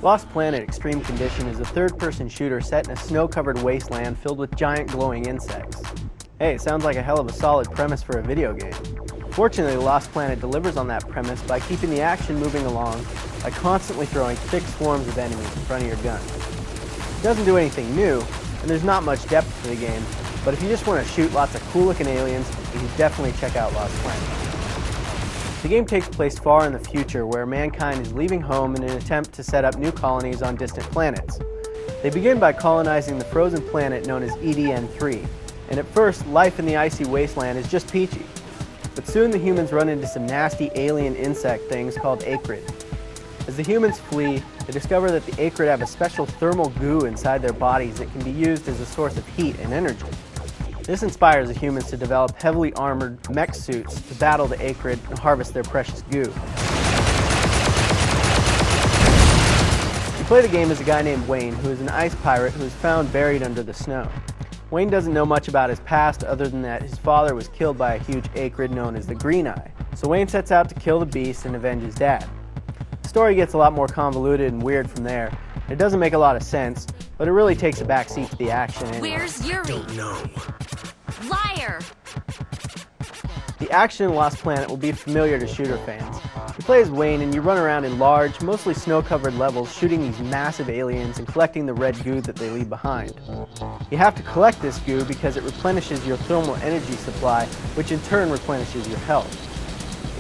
Lost Planet: Extreme Condition is a third-person shooter set in a snow-covered wasteland filled with giant glowing insects. Hey, it sounds like a hell of a solid premise for a video game. Fortunately, Lost Planet delivers on that premise by keeping the action moving along by constantly throwing thick swarms of enemies in front of your gun. It doesn't do anything new, and there's not much depth to the game, but if you just want to shoot lots of cool-looking aliens, you can definitely check out Lost Planet. The game takes place far in the future where mankind is leaving home in an attempt to set up new colonies on distant planets. They begin by colonizing the frozen planet known as EDN3, and at first, life in the icy wasteland is just peachy. But soon the humans run into some nasty alien insect things called Acrid. As the humans flee, they discover that the Acrid have a special thermal goo inside their bodies that can be used as a source of heat and energy. This inspires the humans to develop heavily armored mech suits to battle the Acrid and harvest their precious goo. You play the game as a guy named Wayne, who is an ice pirate who is found buried under the snow. Wayne doesn't know much about his past other than that his father was killed by a huge Acrid known as the Green Eye. So Wayne sets out to kill the beast and avenge his dad. The story gets a lot more convoluted and weird from there. It doesn't make a lot of sense, but it really takes a backseat to the action anyway. Where's Yuri? Don't know. Liar! The action in Lost Planet will be familiar to shooter fans. You play as Wayne and you run around in large, mostly snow-covered levels shooting these massive aliens and collecting the red goo that they leave behind. You have to collect this goo because it replenishes your thermal energy supply, which in turn replenishes your health.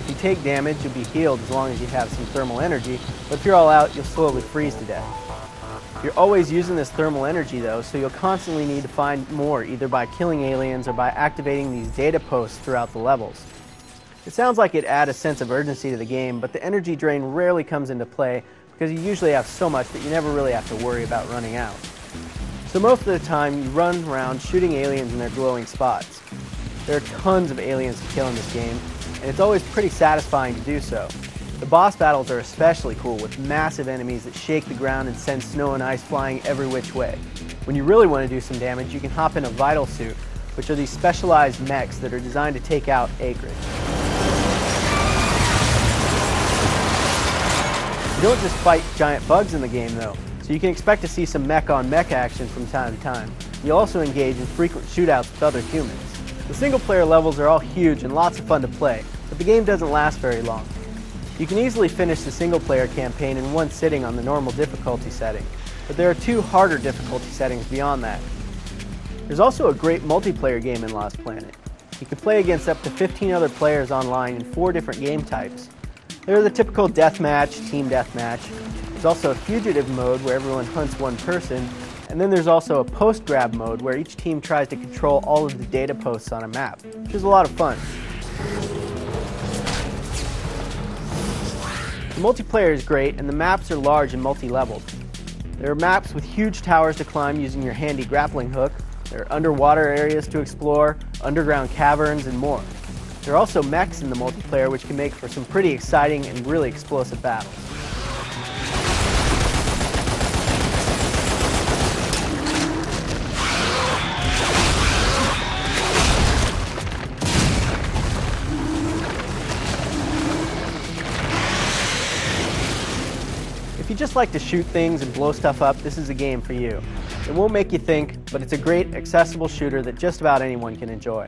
If you take damage, you'll be healed as long as you have some thermal energy, but if you're all out, you'll slowly freeze to death. You're always using this thermal energy though, so you'll constantly need to find more, either by killing aliens or by activating these data posts throughout the levels. It sounds like it'd add a sense of urgency to the game, but the energy drain rarely comes into play because you usually have so much that you never really have to worry about running out. So most of the time you run around shooting aliens in their glowing spots. There are tons of aliens to kill in this game, and it's always pretty satisfying to do so. The boss battles are especially cool, with massive enemies that shake the ground and send snow and ice flying every which way. When you really want to do some damage, you can hop in a Vital Suit, which are these specialized mechs that are designed to take out Acrid. You don't just fight giant bugs in the game though, so you can expect to see some mech-on-mech action from time to time. You'll also engage in frequent shootouts with other humans. The single-player levels are all huge and lots of fun to play, but the game doesn't last very long. You can easily finish the single-player campaign in one sitting on the normal difficulty setting, but there are 2 harder difficulty settings beyond that. There's also a great multiplayer game in Lost Planet. You can play against up to 15 other players online in 4 different game types. There are the typical deathmatch, team deathmatch. There's also a fugitive mode where everyone hunts one person, and then there's also a post-grab mode where each team tries to control all of the data posts on a map, which is a lot of fun. The multiplayer is great, and the maps are large and multi-leveled. There are maps with huge towers to climb using your handy grappling hook. There are underwater areas to explore, underground caverns, and more. There are also mechs in the multiplayer, which can make for some pretty exciting and really explosive battles. If you just like to shoot things and blow stuff up, this is a game for you. It won't make you think, but it's a great, accessible shooter that just about anyone can enjoy.